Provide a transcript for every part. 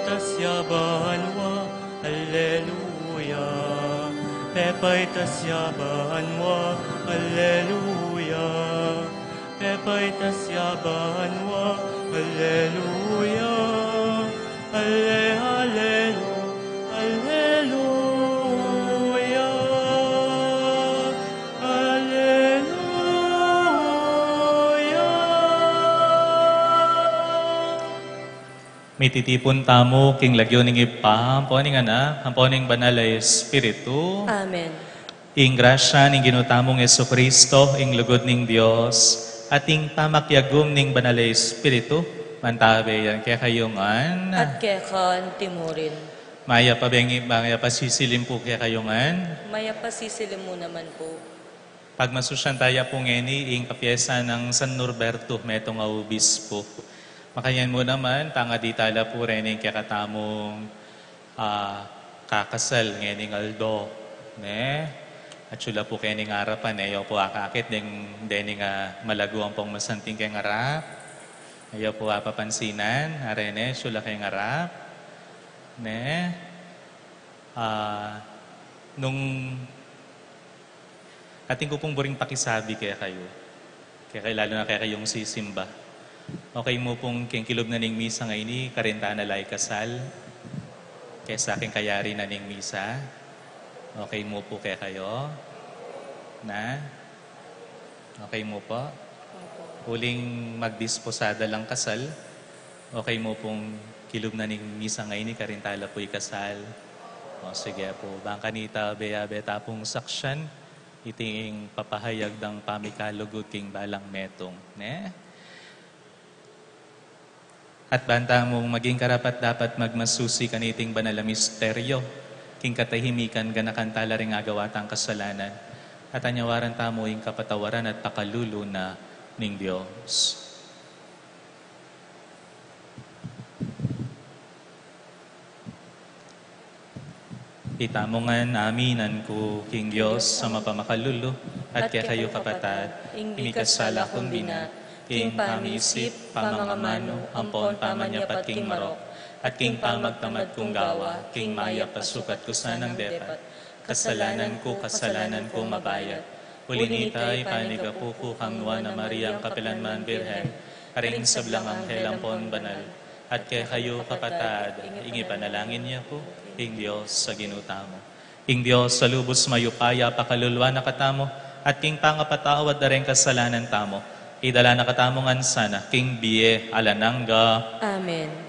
tasya banwa, Alleluia. Pepay tasya banwa, Alleluia. Pepay tasya banwa, Alleluia. Alleluia. Alleluia. Alleluia. May titipon tamo, king lagyo ning ipa, amponing anak, amponing banal ay Espiritu. Amen. Ing grasya ning ginutamong Yesu Kristo, ing lugod ning Dios, at ing pamakyagom ning banal ay Espiritu, mantabe yan kaya kayongan. At kekan timurin. Maya pa sisilim po kaya kayongan. Maya pasisilim mo naman po. Pag masusyan tayo po ngeni, ing kapiesa ng San Norberto, metong obispo. Makayan mo naman, tanga di tala po rin yung kakatamong kakasal ngening Aldo. Ne? At sula po kayo ning harapan, ayaw po akakit, din nga malaguan pong masanting kayong harap. Ayaw po papansinan, arene, sula kayong harap. Ne? Nung ating ko pong buring pakisabi kaya kayo. Kaya lalo na kaya kayong sisimba. Okay mo pong kilob na ning misa ngayon ni karinta na lay kasal. Kaya sa aking kayari na ning misa. Okay mo po kaya kayo? Na? Okay mo po? Huling magdisposada lang kasal. Okay mo pong kilob na ning misa ngayon ni karintala po'y kasal. O sige po, bangka nita beta pong saksyan. Iting papahayag ng pamikalugod king balang metong. Ne? At banta mong maging karapat dapat magmasusi kaniting banal na misteryo, king katahimikan ganakantala ring agawatang kasalanan, at anyawaran tamo ing kapatawaran at pakaluluna ning Diyos. Itamongan aminan ko, king Diyos, sa mapamakalulu, at kaya kayo kapatad, imikasala kong binat, king pamisip, pamangamano, ampon pamanyapat king marok, at king pamagtamad kong gawa, king maya pasukat ko sanang depat, kasalanan ko mabayat. Ulinitay panigapu ko kang Nuana Mariang Kapilanman Birhen, aring sablang anghel ampon banal, at kaya kayo kapatad, ingi panalangin niya po, ing Diyos sa ginutamo. Ing Diyos sa lubos mayupaya pakalulwa na katamo, at king pangapatawad na rin kasalanan tamo, idala na katamongan sana, king biye alanangga. Amen.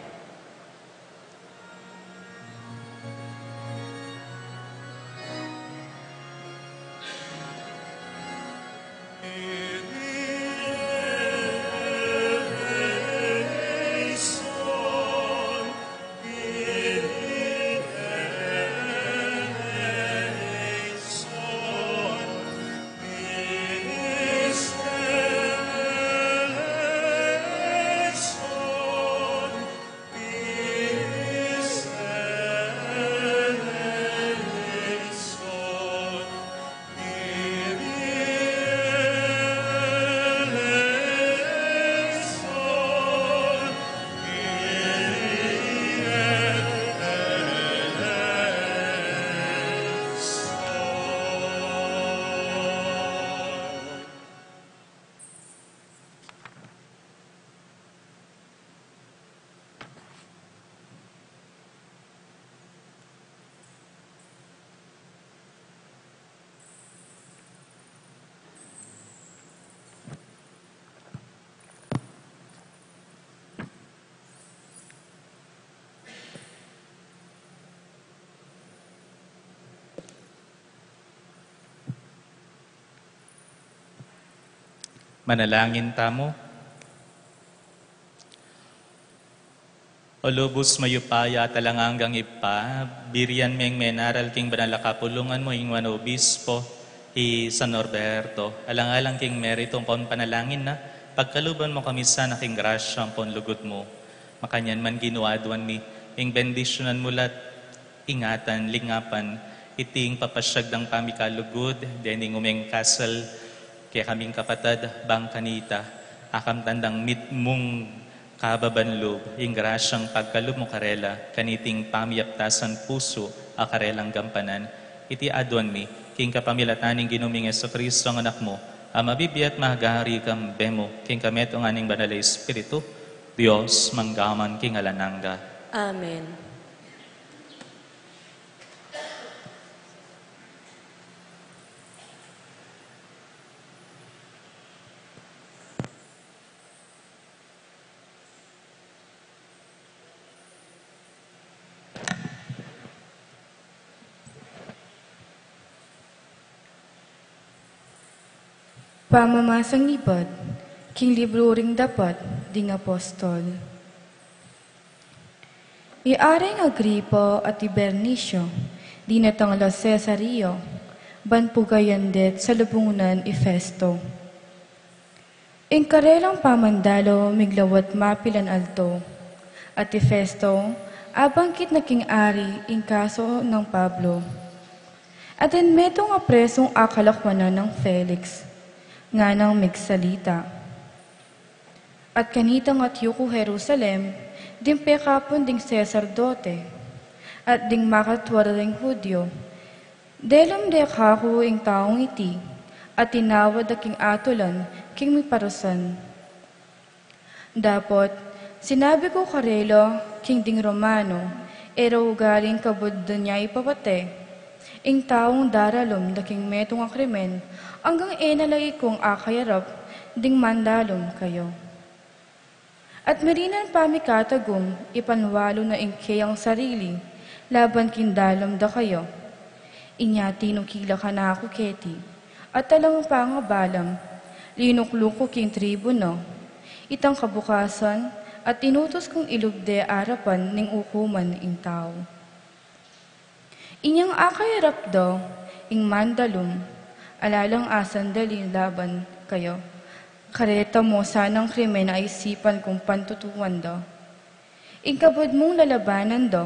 Manalangin tamo. O lubos mayupaya talanganggang ipa, birian meng menaral king banalakapulungan mo ing wano obispo, i San Norberto, alang-alang king meritong pon panalangin na, pagkaluban mo kami sana king grasya ang pon lugod mo. Makanyan man ginuadwan mi, ing bendisyonan mulat, ingatan, lingapan, iting papasyag ng pamikalugod, dening umeng kasal, kaya kaming kapatad, bang kanita, akam tandang mitmong Kababanlob, ing grasyang pagkalub mo karela, kaniting pamiyaptasan puso, akarelang gampanan, iti adwan mi, king kapamilataning ginuming Yesu Kristo ang anak mo, ang mabibiyat mahagari kang bemo, king kameto ng aning banalay Espiritu, Diyos manggaman king alanangga. Amen. Pamamasang ibad, king libro ring dapat, ding apostol. Iaring Agripa at Bernicio, di natangla Cesario, ban pugayandet sa lubungunan Ifesto. Ing karelang pamandalo, miglawat mapilan alto, at Ifesto, abangkit na king ari, ing kaso ng Pablo. At metong apresong akalakwanan ng Felix, nga nang migsalita. At kanitang at yuko Jerusalem, din pekapon ding Cesardote, at ding makatwaraling Hudyo, delom dekahu ing taong iti, at tinawad aking atulan, king miparusan. Dapot, sinabi ko karelo, king ding Romano, ero galing kabud niya ipapate, ing taong daralom daking metong akrimen, hanggang enalay kong akayarap, ding mandalom kayo. At marinan pamikatagum, ipanwalo na ingke ang sarili, laban kindalom da kayo. Inyati nung kila ka na ako keti, at talang pangabalam, linukluko king tribuno, itang kabukasan, at inutos kong ilubde arapan ning ukuman ing tao. Inyang akayarap do, ing mandalom, alalang asan dalin laban kayo. Kareta mo sanang krimen ay isipan kong pantutuan do. Ingkabod mong lalabanan do.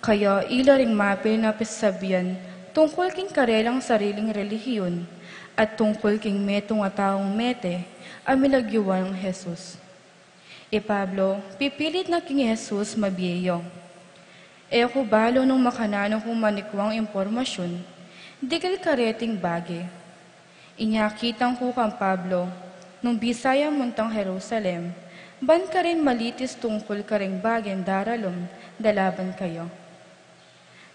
Kaya ilaring mapil na pisabihan tungkol king karelang sariling relihiyon at tungkol king metong ataong mete amilagyuan ng Jesus. E Pablo, pipilit na king Jesus mabiyeyo. E ako balo nung makanano kong manikwang impormasyon, dikil kareting bage. Inyakitang ko kang Pablo, nung Bisaya muntang Jerusalem, ban ka rin malitis tungkol ka ring bagen daralom, dalaban kayo.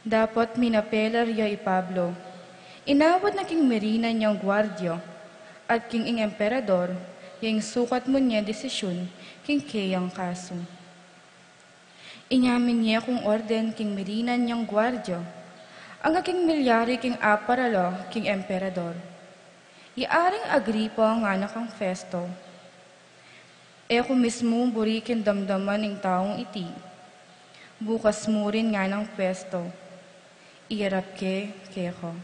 Dapat minapelar ya Pablo, inawad na king merina niyang gwardyo, at king ing emperador, yung sukat mo niya desisyon, king kayang kaso. Inyamin niya kung orden king merina niyang gwardyo, ang aking milyari king aparalo, king emperador. Iaring Agripa nga nakang Festo. E ako mismo burikin damdaman ng taong iti. Bukas mo rin nga ng Festo. Iarap ke ko.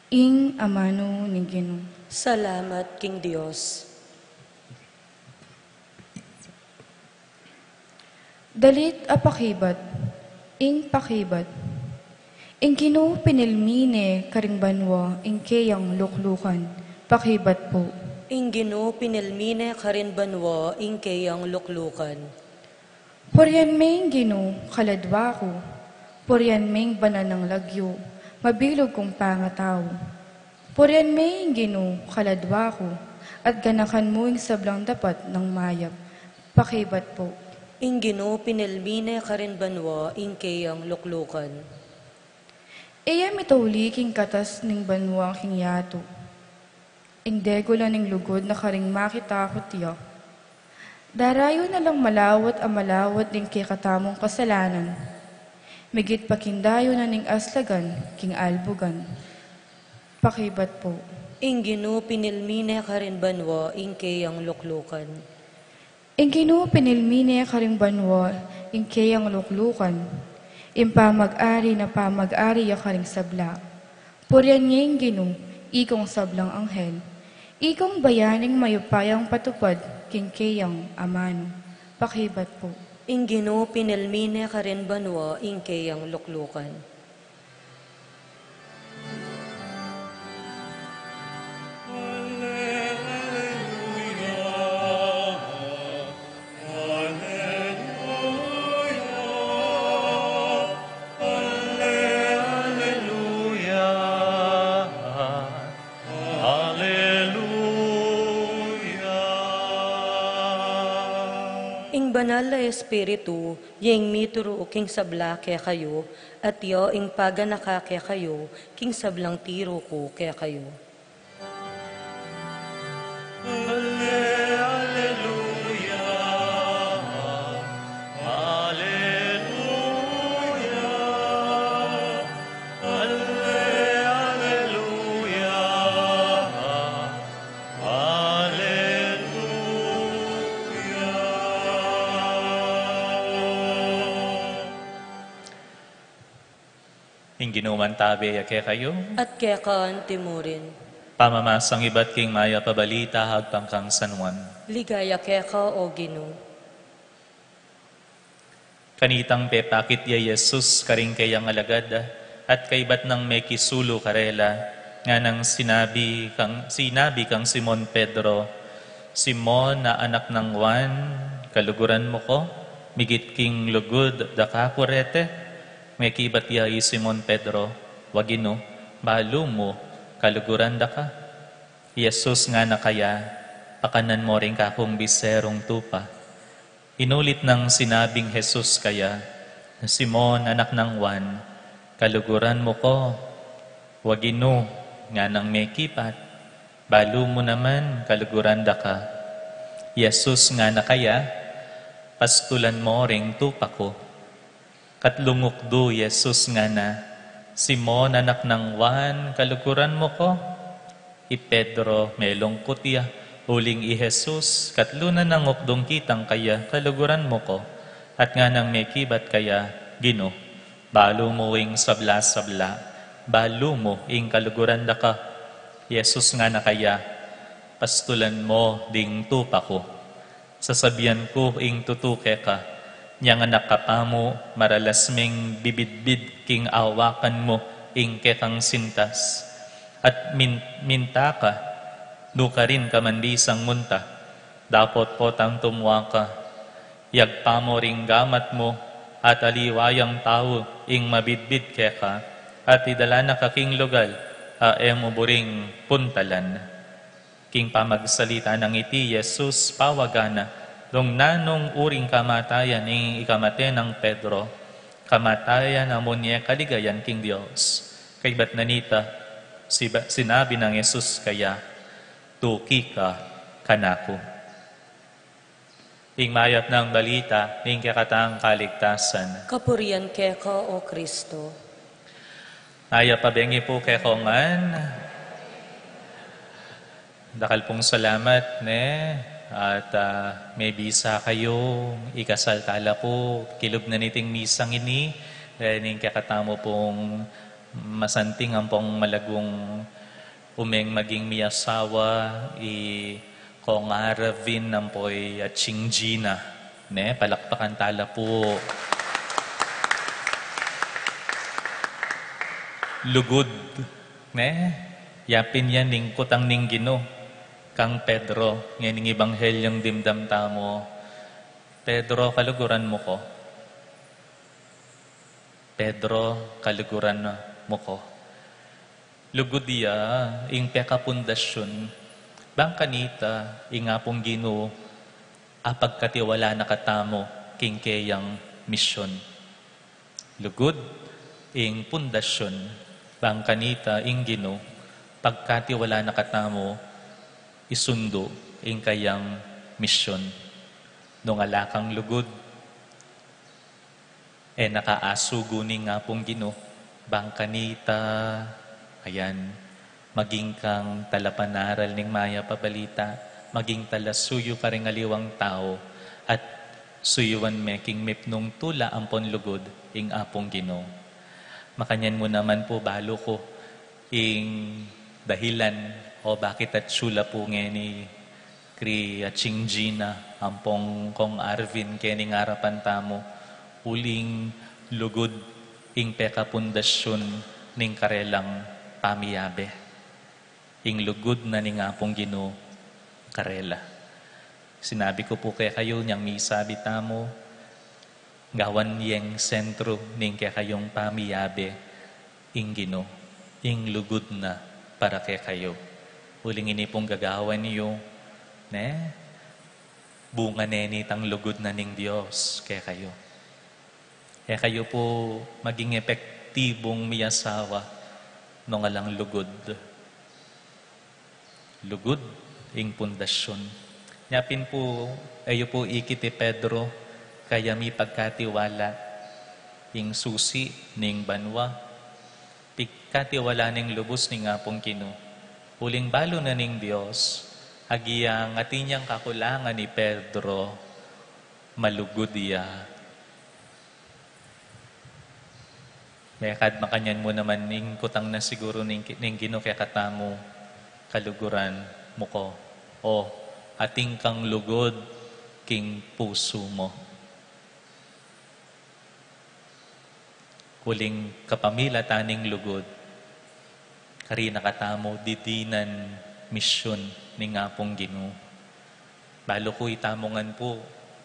Ing amano ni Ginoo. Salamat, King Diyos. Dalit apakibat, ing pakibat. Ing Ginoo pinilmine karing banwa, ing kayang luklukan, pakibat po. Ing Ginoo pinilmine karin banwa, ing kayang luklukan. Poryan may Ginoo kaladwa ko, poryan may bananang lagyo, mabilog kong pangataw. Poryan may Ginoo kaladwa ko, at ganakan mo ing sablang dapat ng mayap, pakibat po. Ing Ginoo pinilmine karin banwa, ing kayang luklukan. Iya mitawli king katas ning banwang king yato. Ing degula ning lugod na karing makita ko tiyak. Darayo na lang malawat ang malawat ning kikatamong kasalanan. Migit pakindayo na ning aslagan, king albugan. Pakibat po. Ing Ginoo pinilmine karin banwa, ing kayang luklukan. Ing Ginoo pinilmine karing banwa, ing kayang luklukan. Impamag-ari na pamag-ari ya karing sabla. Puryan ngayong Ginoo, ikong sablang anghel. Ikong bayaning mayupayang patupad, king kayang amano. Pakibat po. Ing Ginoo pinilmine karin banwa, ing kayang luklukan. ing banal na espiritu, yung mituro king sabla kaya kayo, at yo ing paganaka kaya kayo, king sablang tiro ko kaya kayo. Alleluia. Alleluia. Alleluia. Alleluia. Ing ginuman tabi ake kayo, At kaya kaan timurin, pamamasang iba't king maya pabalita hagpangkang San Juan. ligaya kaya ka o Ginoo. Kanitang pepakit ya Jesus karing kayang alagad at kaibat ng may kisulo karela nga nang sinabi kang Simon Pedro, Simon na anak ng Juan, kaluguran mo ko, migit king lugod da ka kurete, may kibat ya Simon Pedro, wagino, balo mo, kaluguran da ka. Jesus nga na kaya, pakanan mo rin ka kung biserong tupa. Inulit ng sinabing Jesus kaya, Simon, anak ng Juan, kaluguran mo ko, wagino, nga nang may kipat, balo mo naman, kaluguran da ka. Jesus nga na kaya, pastulan mo ring tupa ko. Katlungukdo, Jesus nga na, Simon, anak ng Juan, kaluguran mo ko. I Pedro, melong kutya, uling i Jesus, katlunan ng ukdong kitang kaya, kaluguran mo ko. At nga nang may kibat kaya, Gino, balo mo ing sabla-sabla, balo mo ing kaluguran da ka. Jesus nga na kaya, pastulan mo ding tupa ko. Sasabihan ko ing tutuke ka, niyang anak kapamo, maralasming bibidbid king awakan mo ing kekang sintas. At minta ka, nuka rin kamandisang munta, dapot potang tumwa ka, yagpamo ring gamat mo, at aliwayang tao ing mabidbid keka, at idala na kaking lugal, mo buring puntalan. King pamagsalita ng iti, Jesus pawagana, dong nanong uring kamatayan ing ikamate ng Pedro, kamatayan amonye kaligayan king Dios. Kay ba't nanita, sinabi ng Jesus kaya, tuki ka kanako. Ing mayat ng balita, ing kakatang kaligtasan. Kapurian kaya ka o Kristo. Aya pabengi po kay Kongan. Dakal pong salamat, ne? At may bisa kayo, ikasal tala po, kilog na niting misang ini, ning kakatamo pong masanting ang pong malagong umeng maging miyasawa, kong aravin ng po'y Chingjina. Ne? Palakpakan tala po. Lugod. Ne? Yapin yan ning kutang ning Gino. Kang Pedro, ngayon ibanghelyang dimdam tamo. Pedro, kaluguran mo ko. Pedro, kaluguran mo ko. Lugod iya, ing peka pundasyon, bang kanita, ingapong Gino, apagkatiwala na katamo, king kayang misyon. Lugod, ing pundasyon, bang kanita, ing Gino, pagkatiwala na katamo, isundo, ing kayang misyon. Nung alakang lugod, nakaasugo ni ngapong Gino, bang kanita, ayan, maging kang talapanaral ning maya pabalita, maging talasuyo ka ring aliwang tao, at suyuan meking mipnong tula ampon lugod, ing apong Gino. Makanyan mo naman po balo ko, ing dahilan, o bakit at sula po ni Kri Chingjina, ampong kong Arvin, kening harapan tamo, uling lugod, ing peka pundasyon, ning karelang pamiyabe. Ing lugod na ning apong Gino karela. Sinabi ko po kay kayo, niyang misabi tamo, gawan yang sentro ning kay kayong pamiyabe, ing Gino, ing lugod na para kay kayo. Uling ini pong gagawan niyo, ne? bunga neni tang lugod na ning Dios kaya kayo. Kaya kayo po maging epektibong miyasawa no nga lang lugod. Lugod ing pundasyon. Nyapin po, ayo po ikiti Pedro, kaya mi pagkatiwala ing susi ning banwa. Pagkatiwala ning lubos ning apong kino. Uling balo na ning Dios, agiyang atinyang kakulangan ni Pedro, malugod iya. May kad makanyan mo naman ning kutang na siguro ning gino kaya katamo kaluguran mo ko. O ating kang lugod king puso mo. Kuling kapamila taning lugod, kari nakatamo didinan misyon ni nga pong Ginoo. Balo ko itamongan po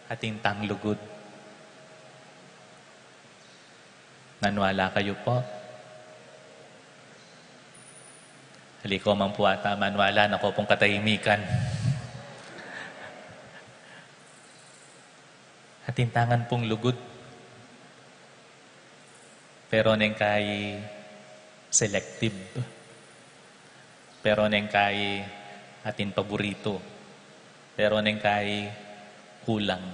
ating tang lugod. Nanwala kayo po. Haliko man po ata manwala na ko pong katahimikan. Atintangan pong lugod. Pero neng kay selective. Pero neng kay atin paborito. Pero neng kay kulang.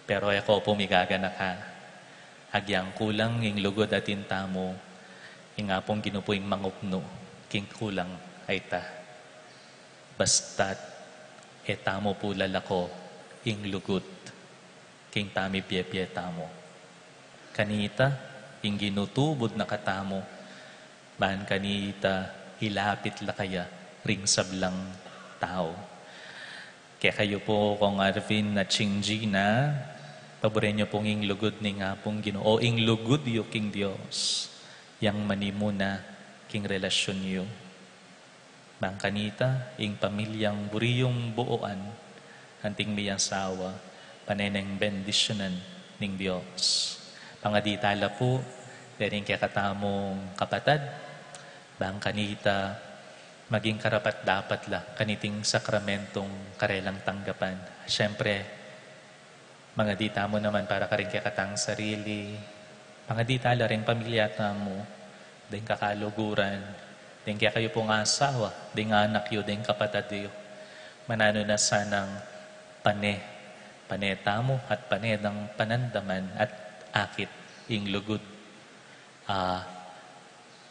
Pero ako pumigaga na ka. Agyang kulang ing lugod atin tamo. Ing apong ginupuing mangupno. King kulang ay ta. Basta't etamo po lalako ing lugod. King tami pie tamo. Kanita, ing ginutubod na katamo. Bahan kanita, hilapit la kaya ring sablang tao. Kaya kayo po kung Arvin na Chinggina, paborin niyo pong ing lugod ni nga pong Ginoo. O ing lugod yu king Dios. Yang manimuna king relasyon yu. Bang kanita, ing pamilyang buriyong buoan, anting miyang sawa, paneneng bendisyonan ning Dios. Pangaditala po, daring kaya katamong kapatad, bang kanita, maging karapat dapat la, kaniting sakramentong karelang tanggapan. Siyempre, mga dita mo naman para ka rin kaya katang sarili. Mga ditala rin pamilyata mo, din kakaluguran, din kaya kayo pong asawa, din anak yo, din kapatad yo. Manano na sanang paneta mo at panedang panandaman at akit ing lugod.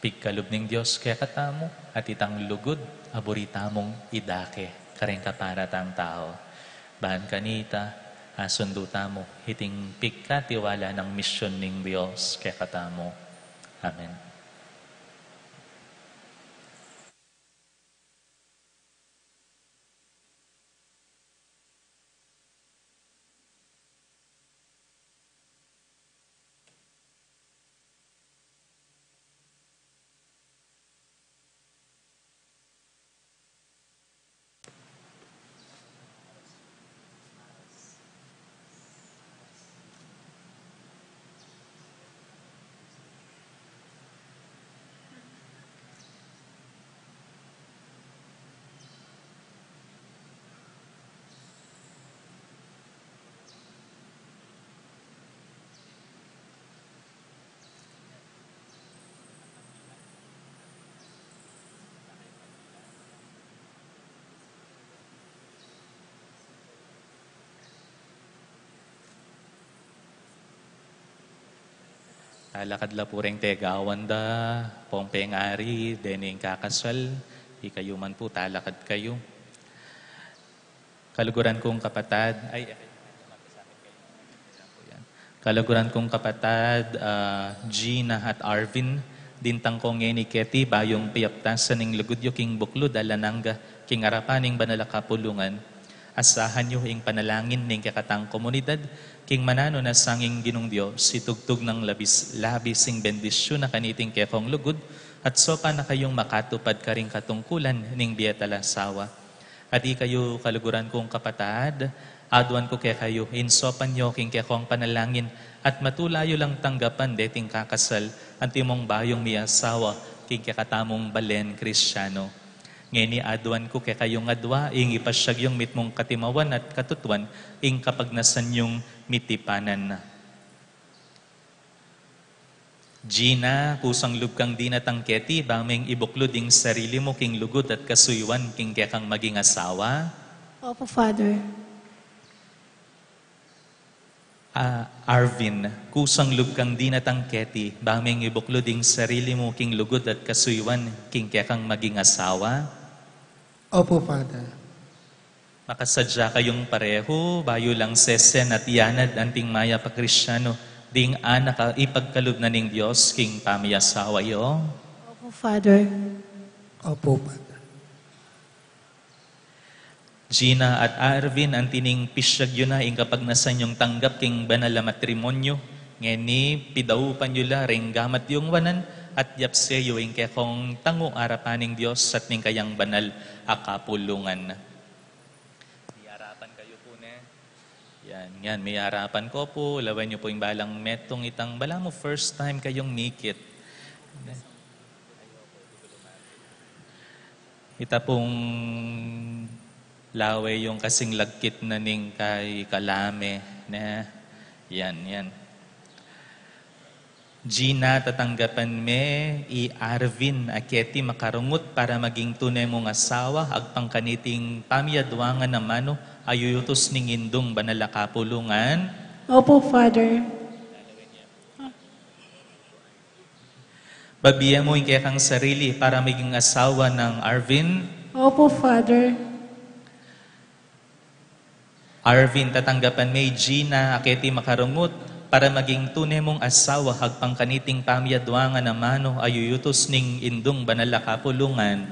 Pigkalub ning Diyos kaya katamo at itang lugod, aborita mong idake, karing kaparatang tao. Bahan kanita, sundo tamo, hiting pigkatiwala ng misyon ning Diyos kaya katamo. Amen. Talakad la po rin tegawan da, pong pengari, dening kakasal, ikayo man po, talakad kayo. Kaluguran kong kapatad, kaluguran kong kapatad, Gina at Arvin, dintang kong ni Keti, bayong piyaptasan ng lugudyo king buklo, dalananga, king arapaning banalakapulungan, asahan nyo ing panalangin ning kakatang komunidad, king manano na sanging ginong Diyos, situgtog ng labis ing bendisyon na kaniting kekong lugod, at sopa na kayong makatupad ka ring katungkulan ning biyatalasawa. At kayo kaluguran kong kapatad, adwan ko kaya kayo, insopan nyo king kekong panalangin, at matulayo lang tanggapan deting kakasal, antimong bayong miyasawa, king kakatamong balen kristyano. Ngeni aduan ko kay kayong adwa, ing ipasyag yung mitmong katimawan at katutuan, ing kapag nasan yung mitipanan na. Gina, kusang lubkang di natangketi, baming ibuklod ing sarili mo king lugod at kasuywan king kekang maging asawa. Opo, Father. Arvin, kusang lubkang di natangketi, baming ibuklod ing sarili mo king lugod at kasuywan king kekang maging asawa. Opo, Father. Makasadya kayong pareho, bayo lang sesen at yanad anting maya pa Kristyano, ding anak ipagkalub na ning Diyos king pamiyasawa yo. Opo, Father. Opo, Father. Gina at Arvin, ang tining pisyag yun na ing kapag nasan yung tanggap king banal na matrimonyo. Ngeni, pidaupan yun la, ring gamat yung wanan, at yapseyo ing kekong tango arapaning Diyos at ning kayang banal akapulungan. May harapan kayo po ne. Yan, may harapan ko po. Lawan nyo po yung balang metong itang bala mo first time kayong mikit. Ita pong laway yung kasing lagkit na ning kay kalame. Na. Yan. Gina, tatanggapan me, i Arvin, aketi makarungot para maging tunay mong asawa, agpangkaniting pamiyadwangan na mano, ayuyutos ning indong banal kapulungan. Opo, Father. Babiya mo yung kekang sarili para maging asawa ng Arvin. Opo, Father. Arvin, tatanggapan me, Gina, aketi makarungot, para maging tunay mong asawa, hagpangkaniting pamiyadwangan na mano, ayuyutos ning indong banal kapulungan.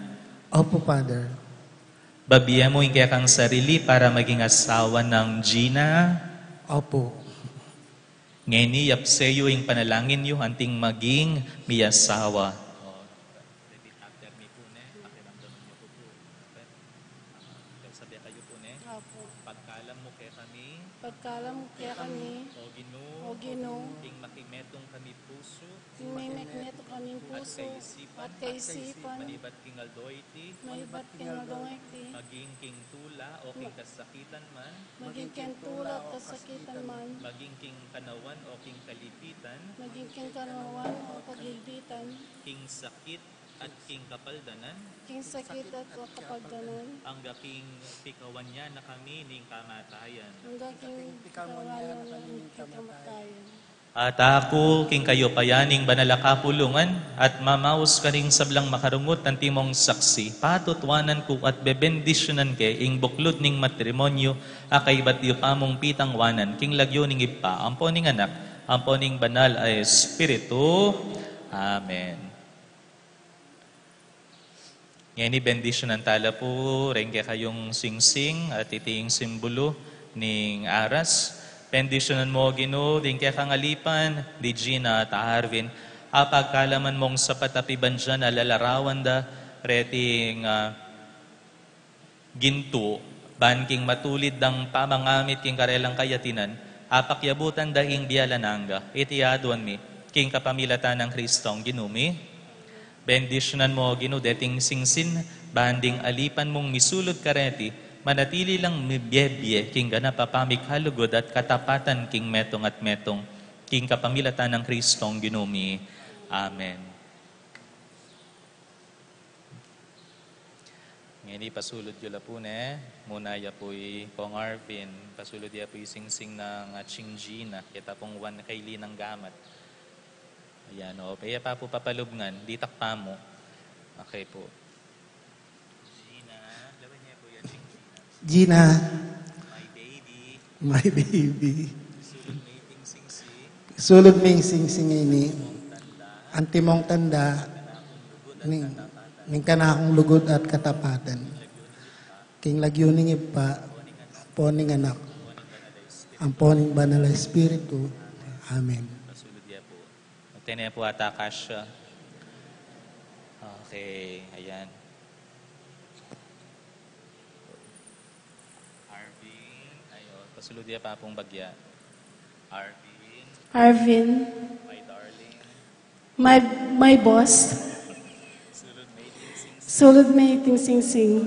Opo, Father. Babiya mo yung kekang sarili para maging asawa ng Gina. Opo. Ngeni, yapseyo yung panalangin yung anting maging miyasawa. Pagkalam mo kaya kami, Pagkalam kaya kami, o o Ginoo, ing makimetong kami puso, may magneto kaming puso, at kaisipan, manibat king aldoyti, may ba't kinagangiti, maging king tula o king kasakitan man, maging kentula at kasakitan man, maging king kanawan o king kalipitan, maging kengkanawan o pagligbitan, king sakit at king kapaldanan, king sakit at kapagdanan, ang king pikawan niya na kami ning kamatayan. hanggang king kawanan ng kamatayan. At ako, king kayo payaning banal kapulungan, at mamaus ka ring sablang makarungot ng timong saksi, patutwanan ko at bebendisyonan ke, ing buklod ning matrimonyo, akay ba't yu pamong pitang wanan, king lagyo ning ipa, ampo ning anak, ampo ning banal ay Espiritu. Amen. Ngayon ni bendisyon ng tala po, rengke kayong singsing at itiing simbolo ning aras. Bendisyonan mo, Ginoo, din kaya kangalipan, di Gina at Arvin, apagkalaman mong sapat apiban dyan, alalarawan da, reting ginto, banking matulid dang pamangamit king karelang kayatinan, apakyabutan da ing biyalananga, itiyaduan mi, king kapamilatan ng Kristong ginumi. Bendisyonan mo, Ginoo, deting singsin, banding alipan mong misulod kareti, manatili lang mibiyebye, king ganapapamik halugod at katapatan king metong at metong, king kapamilatan ng Kristong ginumi. Amen. Ngayon pasulod yun la po ne, muna ya po'y pong Arvin, pasulod ya po'y singsing ng Chinggina, kita pong wan kaili ng gamat. Ayan o, kaya pa po papalubngan, ditak pa mo. Okay po. Gina, lawan niya po yan, Gina, my baby, my baby. sulod may ting sing-sing, Sulod may sing-sing ini. Antimong tanda. Ning kanakong lugod at katapatan. King lagyo ning ipa. Poning anak. Ang poning banal na Espiritu. Amen. pasulod niya po. Magtinaya po ata kasya. Okay, ayan. Arvin, ayun, pasulod niya pa pong bagya. Arvin, Arvin, my darling, my boss, Sulod may iting singsing,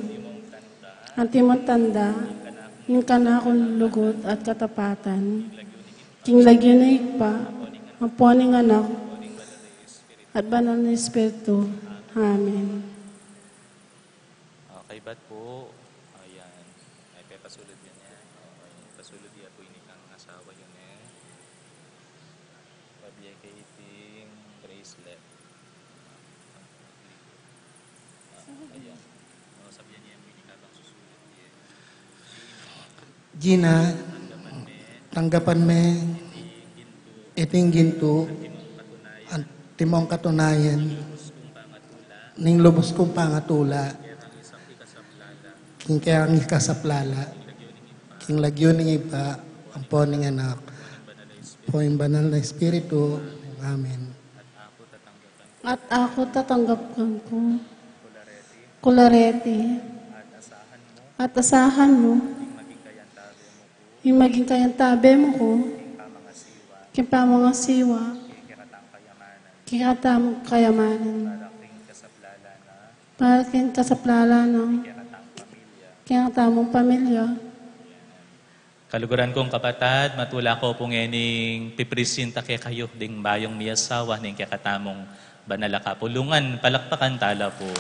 ang timong tanda, yung kanakong lugod at katapatan, king lagyan na ikpa, ang puaning anak, at banal na Espiritu. Amen. Okay, ba't po? Ayan. Ay, pasulod yun yan. Okay. Pasulod yan po ini kang asawa yun eh. Pabiyay kay iting bracelet. Ayan. Sabihan niya yung minika bang susulit yan. Gina, tanggapan me iting ginto ang timong katunayan ning lubos kong pangatula king kaya ang ikasaplala king lagyo ning iba ang po ning anak po yung banal na Espiritu. Amen. At ako tatanggapkan ko, kularete, at asahan mo, yung maging kayantabe mo ko, king pamangasiwa, king katamang kayamanan, para king kasaplala ng king katamang pamilya. Kaluguran kong kapatad, matula ko pong ening pipresinta kay kayo ding bayong miyasawa ning kakatamong banala kapulungan. Palakpakan tala po.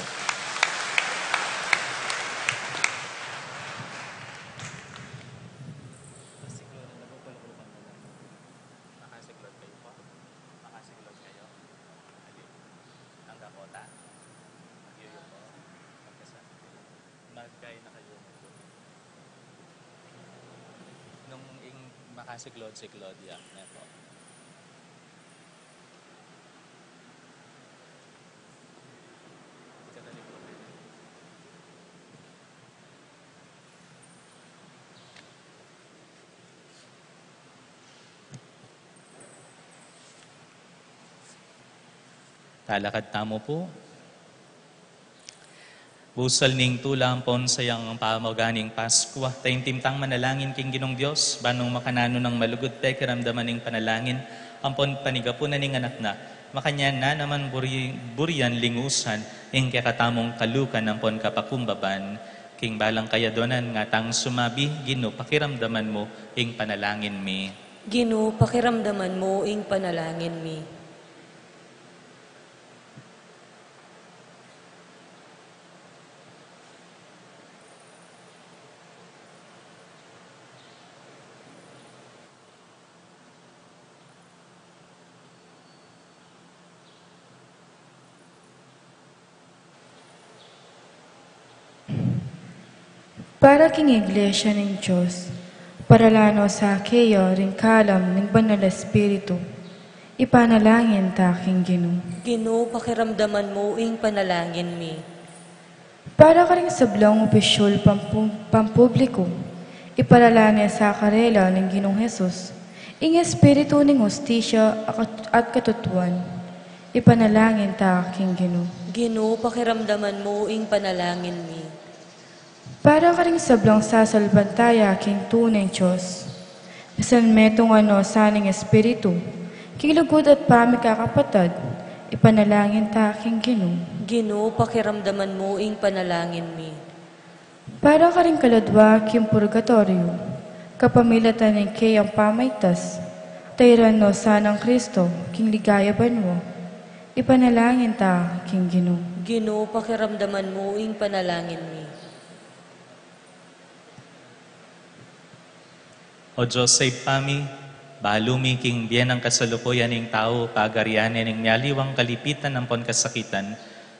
Makasiklod ya. Nepo. Talakad tamo po. Busal ning tulang pon sayang pamaganing Pasko. Tayong timtang manalangin king Ginong Dios, banong makanano ng malugod te karamdaman ning panalangin, ampon panigapunan ning anak na. Makanya na naman burian lingusan, ing kakatamong kalukan ampon kapakumbaban, king balang kayadonan nga tang sumabi, Gino, pakiramdaman mo ing panalangin mi. Gino, pakiramdaman mo ing panalangin mi. Para king Iglesia ng Diyos, paralano sa keyo rin kalam ng banal na Espiritu, ipanalangin ta king Ginoo. Gino, pakiramdaman mo ing panalangin mi. Para ka rin sablong opisyol pampubliko, ipalalane sa karela ng Ginoong Hesus, ing Espiritu ng hustisya at katutuan, ipanalangin ta king Ginoo. Gino, pakiramdaman mo ing panalangin mi. Para ka rin sablong sasalbantaya king tunay Diyos, nasan metong saning Espiritu, king lugod at pamikakapatad, ipanalangin ta king Ginoo. Gino, pakiramdaman mo ing panalangin mi. Para ka rin kaladwa king purgatorio, kapamilatan ng kayang pamaytas, tayrano sanang Kristo, king ligaya banwo, ipanalangin ta king Ginoo. Gino, pakiramdaman mo ing panalangin mi. O Diyos say pami, balumi king biyan ang kasalukuyan ng tao, pagarianin ng nyaliwang kalipitan ng kasakitan,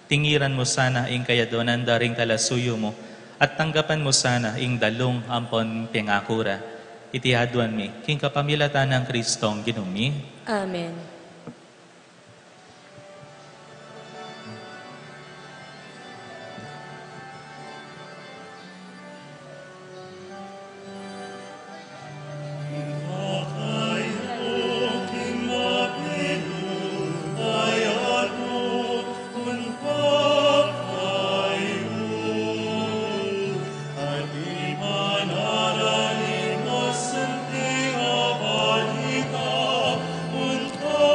tingiran mo sana ing kayadonan daring kalasuyo mo, at tanggapan mo sana ing dalong ampon pingakura. Itihaduan mi, king kapamilatan ng Kristong ginumi. Amen. Unto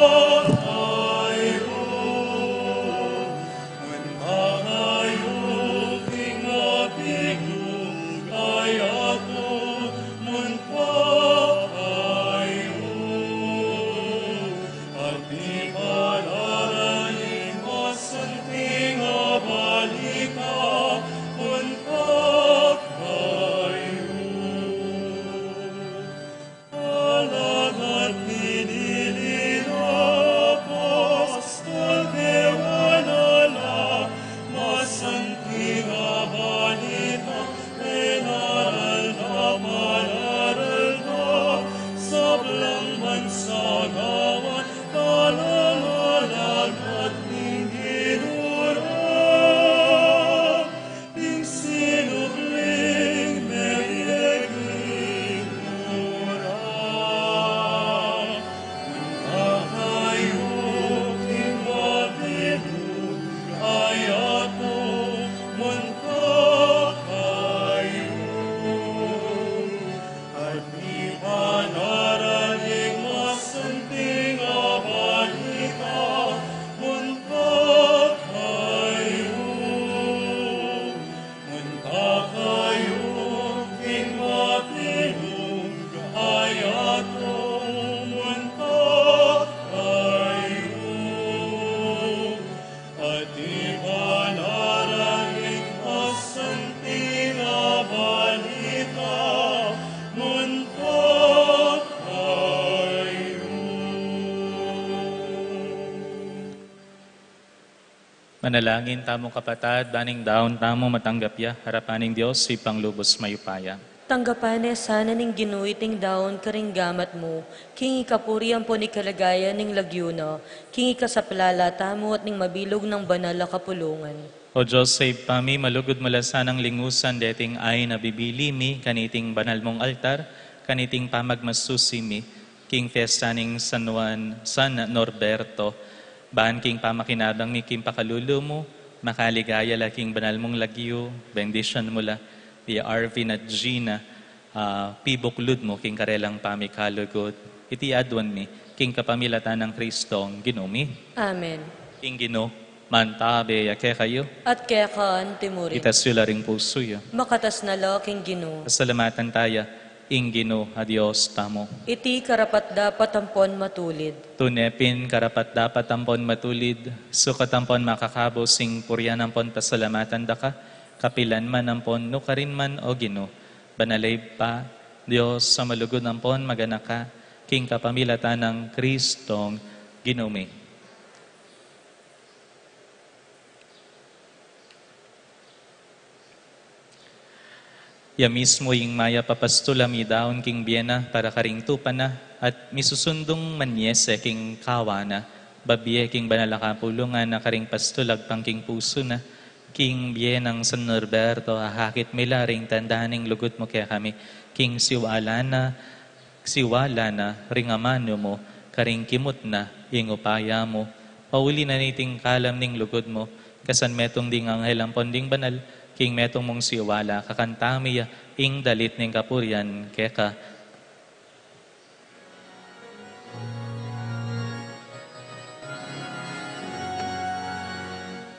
Manalangin tamong kapatad, baning daon tamo matanggap ya, harapaning Diyos, ipang lubos mayupaya. Tanggapan sana ning ginuiting daon karing gamat mo, king ikapurian po ni kalagayan ning lagyuna, king ikasaplala tamo at ning mabilog ng banal na kapulungan. O Diyos, save pami, malugod mula sanang lingusan, deting ay nabibili mi, kaniting banal mong altar, kaniting pamagmasusi mi, king fiesta ning San Norberto, baan king pamakinabang mi, king pakalulo mo, makaligaya laking banal mong lagyo, bendition mula, di Arvin at Gina, pibuklud mo, king karelang pamikalugod, iti adwan mi, king kapamilatan ng Kristong, ginumi. Amen. King Gino, mantabe yake kayo, At kaya kaan timurin, itas yula ring puso yo. makatas na laking Ginoo. Pasalamatan tayo, ing Gino, adios tamo. Iti karapat dapat ampon matulid. Tunepin, karapat dapat ampon matulid, sukat ampon makakabo, sing puryan ampon pasalamatan daka, kapilan man ampon, nukarin man o Gino. Banalay pa, Diyos sa malugod ampon maganaka, king kapamilatan ng Kristong ginumi. Ya mismo yung maya papastulami daon king biena para karing tupan na at misusundong manyese king kawana babiye king banalakapulungan na karing pastulag pang king puso na king bienang San Norberto ahakit milaring tandaning lugot mo kaya kami king siwala na ringamano mo karing kimot na ing upaya mo pauli na niting kalam ning lugod mo kasan metong ding anghel ang ponding banal king metong mong siwala, kakantami ing dalit ning kapurian, keka.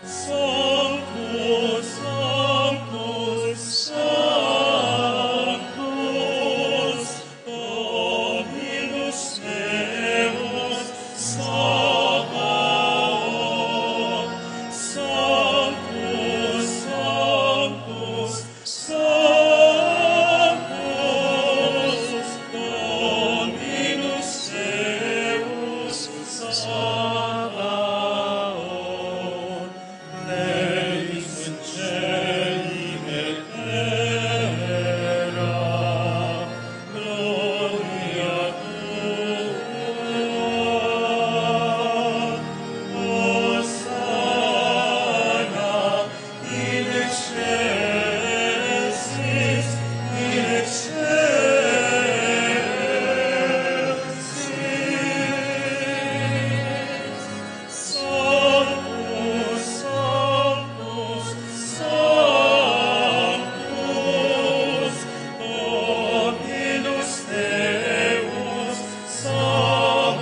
Sanctus, Sanctus, Sanctus, Dominus Deus, Sabaoth. Sanctus, Sanctus, Sanctus, Dominus Deus, Sabaoth. Levis in caeli et terra, gloria tua. Hosanna in excelsis, in excelsis. Sanctus, Sanctus, Sanctus, Dominus Deus, Sabaoth.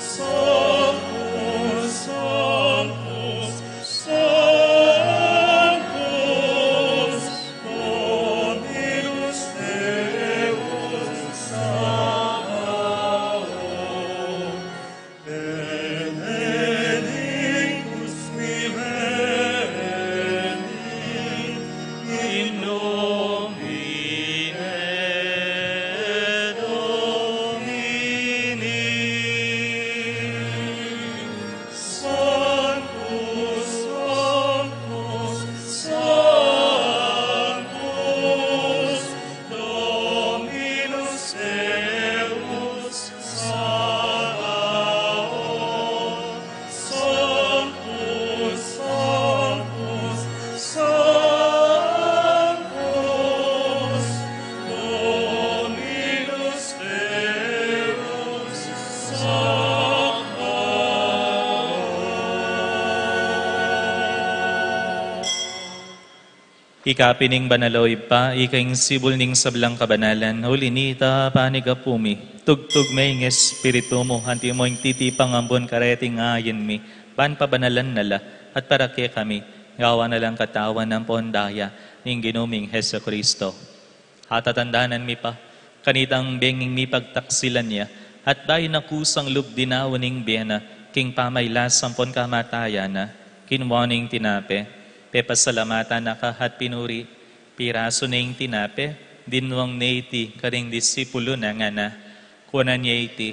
Sanctus, Sanctus, Sanctus, Dominus Deus, Sabaoth. Benedictus viveni in nomine Domini. Sanctus, Sanctus, Sanctus, Dominus Deus, Sabaoth. Sanctus, Sanctus, Sanctus, Dominus Deus, Sabaoth. Ikapining banaloy pa, ikaing sibul ning sablang kabanalan, hulinita panigapumi, tugtug may ng espiritu mo, hanti mo yung titipang ambon kareting ayin mi, ban pabanalan nala, at para kaya kami, gawa na lang katawan ng pondaya, ning ginuming Heso Kristo. Hatatandanan mi pa, kanitang benging mi pagtaksilan niya, at bayi na kusang lubdinawaning biyena, king pamaylas sampon kamataya na, kinwaning tinape, pepasalamatan na kahat pinuri, piraso ning tinape, dinwang neiti, karing disipulo na nga na, kunan niya iti,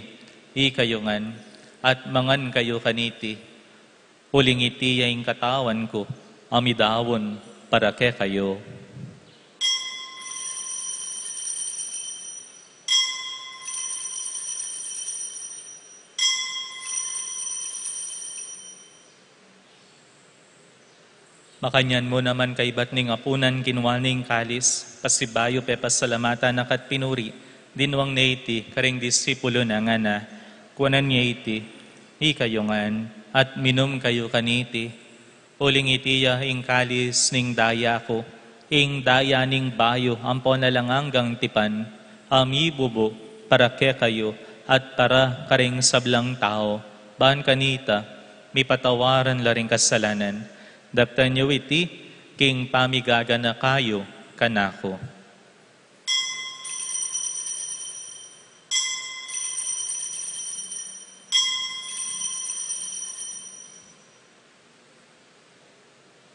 ikayungan, at mangan kayo kaniti, Uling iti yaing katawan ko, amidawon para ke kayo. Makanyan mo naman kay batning apunan kinwaning kalis, pasibayo pe pasalamatan nakat pinuri, dinwang neiti, karing disipulo na nga na, kuwanan niya iti, ikayongan, at minum kayo kaniti, uling itiya ing kalis ning daya ko, ing daya ning bayo, ampo na lang hanggang tipan, amibubo, para ke kayo, at para karing sablang tao, baan kanita, may patawaran laring kasalanan, daptan niyo iti, king pamigaga na kayo, kanako.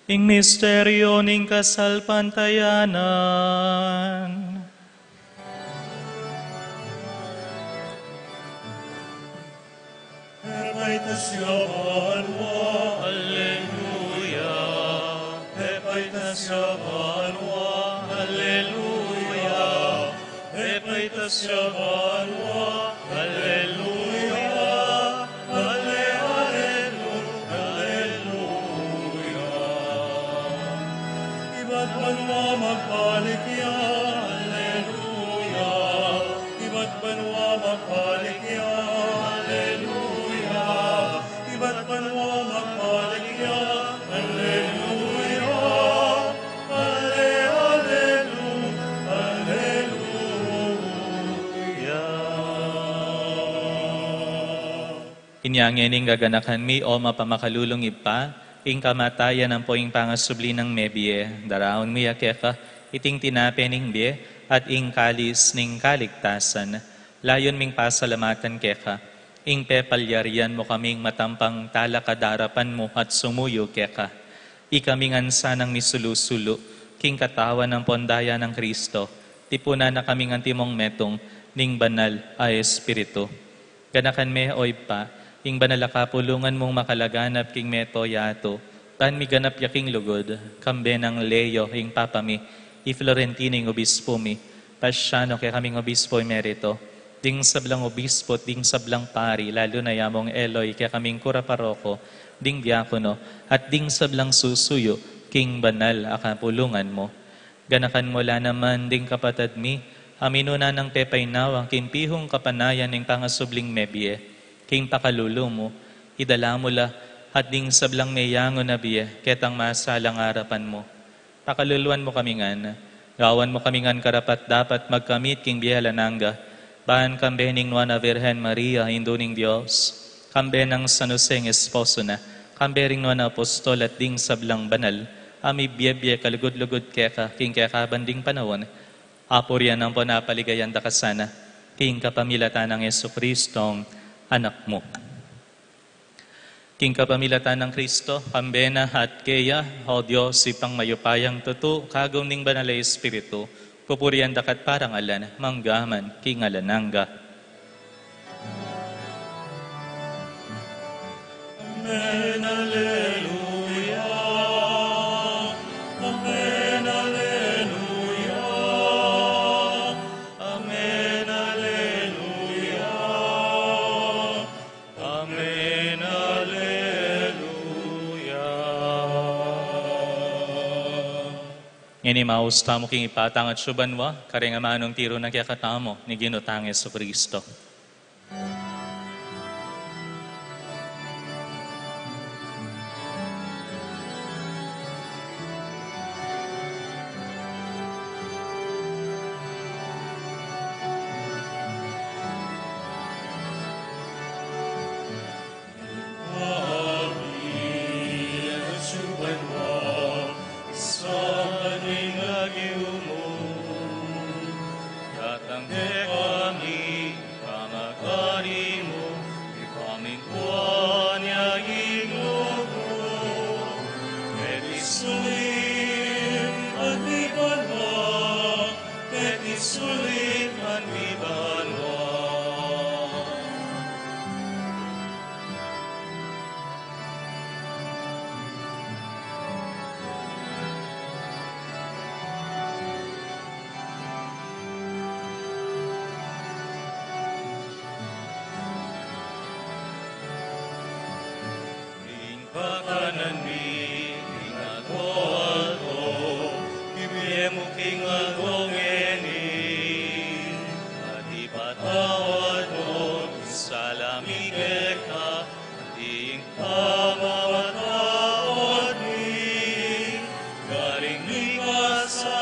Ing misteryo ning kasalpantayanan. Epaitasyawan mo, Alleluia. Epaitasyawan mo, Alleluia. Epaitasyawan mo, Alleluia. Alleluia. Iba't banwa magpalikya, Alleluia. Iba't banwa magpalikya, Alleluia. Iba't banwa magpalikya, Alleluia. Inyangening gaganakan mi o mapamakalulong ipa, ing kamatayan ang poing pangasubli ng mebye, daraon mi yakeka, iting tinapening bie, at ing kalis ning kaligtasan, layon ming pasalamatan keka, ing pepalyarian mo kaming matampang talakadarapan mo at sumuyo keka, ikaming ansanang misulusulo, king katawan ng pondaya ng Kristo, tipuna na kaming antimong metong, ning banal ay Espiritu. Ganakan me oy pa, ing banal kapulungan mong makalaganap king meto yato, tan mi ganap yaking lugod, kambe ng Leo ing papami, i Florentining obispo mi, pasyano kaya kaming obispo emerito, ding sablang obispo, ding sablang pari, lalo na yamong Eloy, kaya kaming kura paroko, ding diakono, at ding sablang susuyo, king banal akapulungan mo. Ganakan mo la naman ding kapatad mi, aminuna ng pepay nawang kimpihong kapanayan ng pangasubling mebye, king pakalulo mo, idala mo la, at ding sablang mayango na biye, ketang masalang harapan mo. Pakaluluan mo kami nga, gawan mo kami nga karapat dapat magkamit king biyalananga, bahan kambe ning Nuana Virgen Maria, Induning Diyos, kambe ng San Joseng Esposo na, kambe ring Nuana Apostol at ding sablang banal, ami biyebye kalugod-lugod keka, king keka banding panahon, apuryan ang panapaligayan da kasana, king kapamilatan ng Yesu Kristong anak mo. King kapamilatan ng Kristo, kambena at keya, o Diyos, ipang mayupayang tutu, kagom ning banal ay Espiritu, pupurian dakat parang alan, manggaman, king alananga. Amen, Alleluia. Amen, Alleluia. Amen, Alleluia. Amen, Alleluia. Ngini mausta mo king ipatang at subanwa, karingamanong tiro na kiyakatamo, ni Ginotang Yesu Kristo. Patawad mo sa lamig ka, diing pamamataod ni, galing likas sa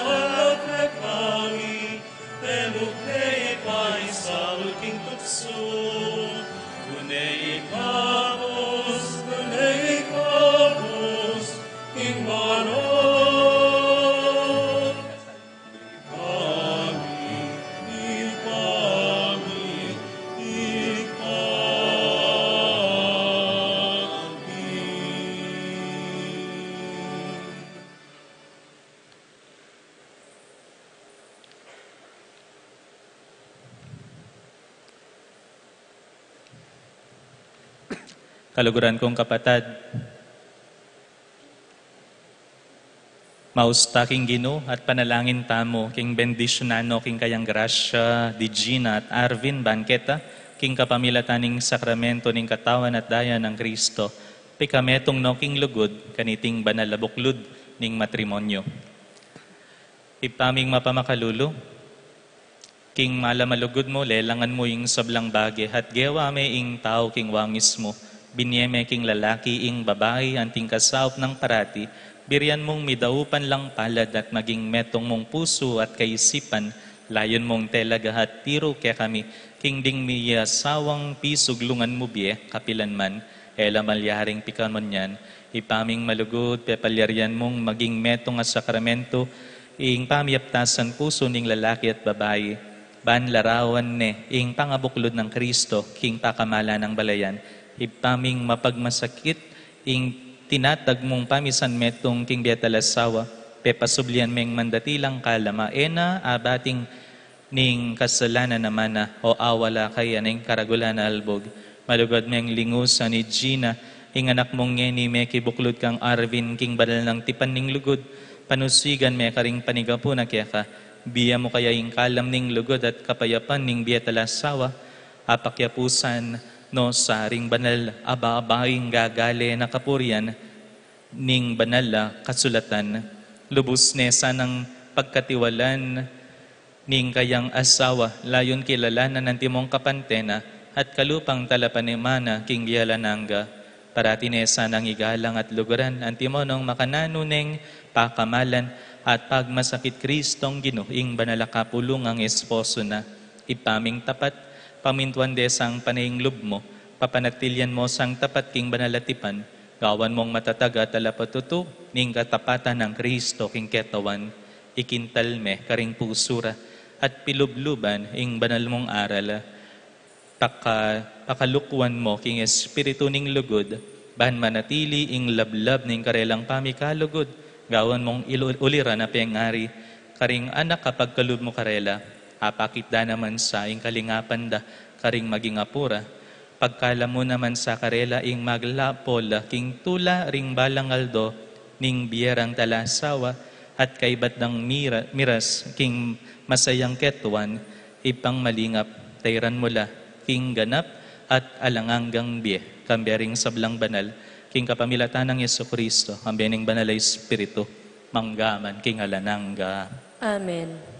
lahat na kami, temukay pa sa ulking tukso, dunay ikapos, ing manon. Kami, ipami, Kaluguran kong kapatad, mausta king Gino at panalangin tamo king bendisyonano king kayang grasya di Gina at Arvin Banqueta king kapamilataning sakramento ning katawan at daya ng Kristo pikametong no king lugod kaniting banal na buklod ning matrimonyo. Ipaming mapamakalulo king malamalugod mo lelangan mo ing sablang bagi at gewa me ing tao king wangis mo binyeme king lalaki ing babae anting kasaop ng parati birian mong midaupan lang palad at maging metong mong puso at kaisipan, layon mong telaga at tiro kaya kami, king ding miya sawang pisuglungan mo biye, kapilan man, ela malyaring pikamon yan, ipaming malugod, pepalyarian mong maging metong at sakramento, ing pamiyaptasan puso ning lalaki at babae, ban larawan ne, ing pangabuklod ng Kristo, king pakamala ng balayan, ipaming mapagmasakit, ing tinatag mong pamisan metong king biatalasawa, pepasublian meng mandatilang kalama, ena abating ning kasalanan naman na o awala kaya ning karagulan na albog. Malugod meng lingusan ni Gina, ing anak mong ngeni me kibuklod kang Arvin, king badal ng tipan ning lugod, panusigan me karing panigapo na kaya ka, biya mo kaya ing kalam ning lugod at kapayapan ning biatalasawa, apakyapusan, no sa ring banal aba-abaing gagale na kapurian ning banal kasulatan lubos nesa ng pagkatiwalan ning kayang asawa layon kilalanan ng timong kapantena at kalupang talapanimana king gialananga parati nesa ng igalang at lugaran ang timonong makananuneng pakamalan at pagmasakit Kristong ginuing banal kapulungang esposo na ipaming tapat pamintuan desang panaying lub mo, papanatilyan mo sang tapat king banalatipan, gawan mong matataga talapatuto, ning katapatan ng Kristo king ketawan, ikintalme karing pusura, at pilubluban ing banal mong aral, pakalukwan mo king espiritu ning lugod, ban manatili ing lablab ning karelang pamikalugod, gawan mong uliran na pengari, karing anak kapag kalub mo karela, apakitda naman sa ing kalingapan da, karing maging apura. Pagkala mo naman sa karela ing maglapol, king tula ring balangaldo, ning biyerang talasawa, at kaibat ng miras, king masayang ketuan, ipang malingap, tayran mula, king ganap, at alanganggang biye, kambiyaring sablang banal, king kapamilatan ng Yesu Kristo, kambiyaring banal ay Espiritu, manggaman, king alananga. Amen.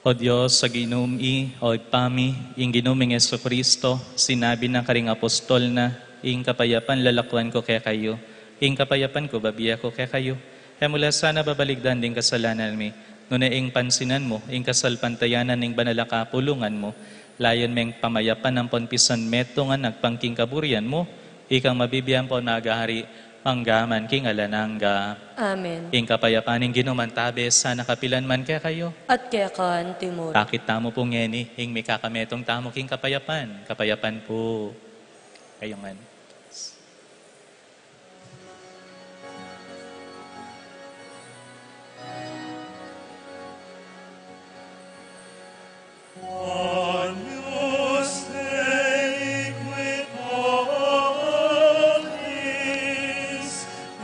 O Diyos, sa ginumi, o ipami, ing ginuming Yesu Kristo, sinabi ng karing apostol na, ing kapayapan lalakwan ko kaya kayo, ing kapayapan ko babiya ko kaya kayo. Kaya mula sana babaligdan din kasalanan mi, nuna ing pansinan mo, ing kasalpantayanan ing banalaka pulungan mo, layon meng pamayapan ng ponpisan meto nga nagpangking kaburian mo, ikang mabibiyan po nagahari, manggaman king alananga. Amen. Ing kapayapaning ginumantabe sa nakapilan man kaya kayo. At kaya kaan timur. Takit tamo po ngeni, ing may kakametong tamo king kapayapan. Kapayapan po. Kayo man. Agnus Dei qui vobis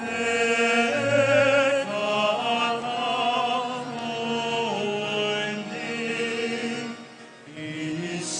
et atamundi, Iselo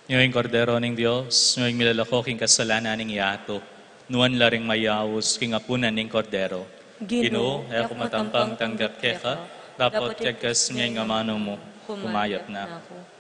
Ngayong kordero ng Diyos, ngayong milalako king kasalanan ng iato, nuan laring mayawos king apunan ng kordero. Ginoo, ako matampang tanggap keka, dapat yagas ngayong amano mo, kumayat na ako.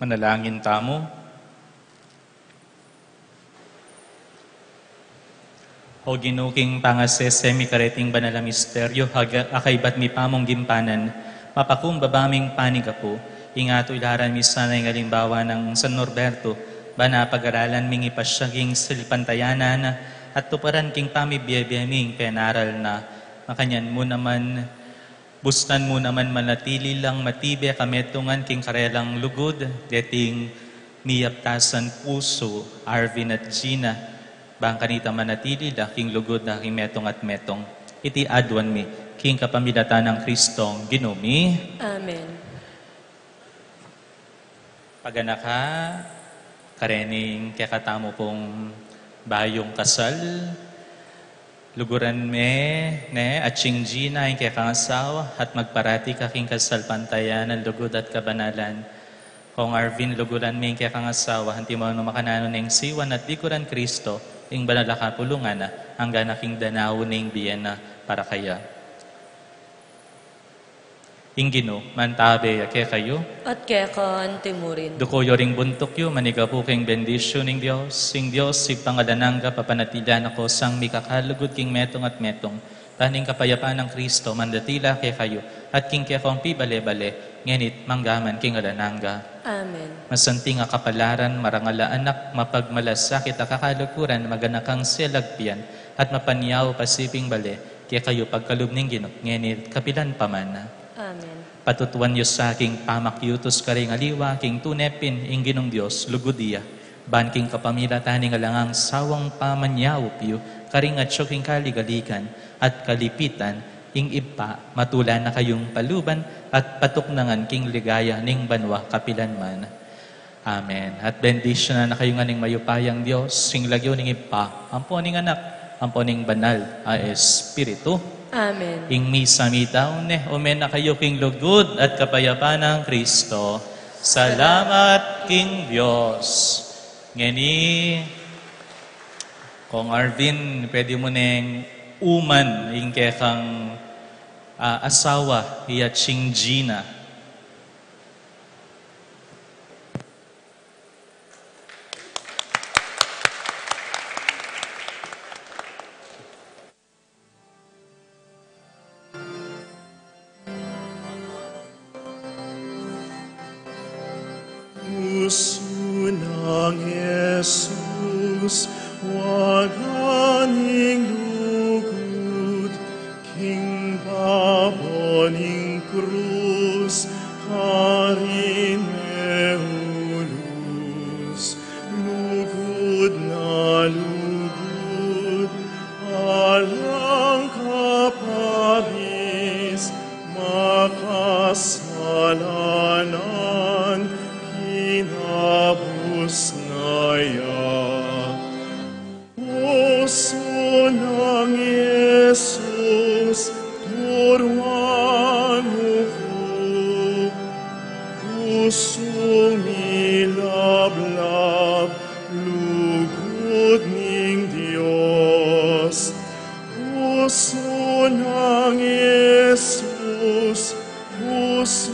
Manalangin tamo. O ginuking pangasese mi kareting banala misteryo, akay bat mi pamong gimpanan, mapakung babaming panigapo, ingato ilaran mi sanay ngalimbawa ng San Norberto, bana pag-aralan ming ipasyaging silipantayanan, at tuparan king pamibiyabiyaming penaral na, makanyan mo naman, bustan mo naman manatili lang matibe kametungan king karelang lugod, deting miyaptasan puso, Arvin at Gina, bang kanita manatili da king lugod da king metong at metong. Iti adwan mi, king kapamilatan ng Kristong ginumi. Amen. Paganaka, karening kakatamo pong bayong kasal, luguran me, ne, at Gina, yung kakangasawa, at magparati ka king kasal pantayan ng lugod at kabanalan. Kung Arvin, luguran me, yung kakangasawa, hanti mo ano makanano ng siwan at likuran Kristo, yung banalaka pulungan na, hanggang aking danaw ng biyena para kaya. Ingino, mantabe, ake kayo, At kaya ka antimurin. dukoyo ring buntok yu, maniga po king bendisyon ng Diyos. Sing Diyos, si pangalanangga, papanatilan ako, sang mikakalugod king metong at metong. Taning kapayapaan ng Kristo, mandatila kay kayo, at king kaya kong pibale-bale, ngenit manggaman king alanangga. Amen. Masanting nga kapalaran, marangala anak, mapagmalasakit akakalukuran, maganakang selagpian, at mapanyaw pasiping bale, kaya kayo pagkalubning ginok, ngenit kapilan paman. Amen. Patutuan niyo sa aking pamakyutos karing aliwa, king tunepin, ing ginong Diyos, lugudiya, ban king kapamilatan ning alangang sawang pamanyaw piyo, karing at king kaligalikan, at kalipitan, ing ipa, matulan na kayong paluban, at patuknangan king ligaya ning banwa kapilan man. Amen. At bendisyon na kayo nga ning mayupayang Diyos, sing lagyo ning ipa, ampo ning anak, ampo ning banal, a Espiritu, Amen. ing misa mitaw ne, umen na kayo king lugod at kapayapaan ng Kristo. Salamat king Diyos. Ngeni, kung Arvin, pwede mo neng uman ing kekang asawa, iya ching Gina. Puso ng Jesus, waganing lugod, king baboning krus, karineulus, lugod na lugod, alang kaparis, makasalanan, kinabus naya. Puso ng Jesus, turuan mo ko. Puso milablab, lugod ning Diyos. Puso ng Jesus, puso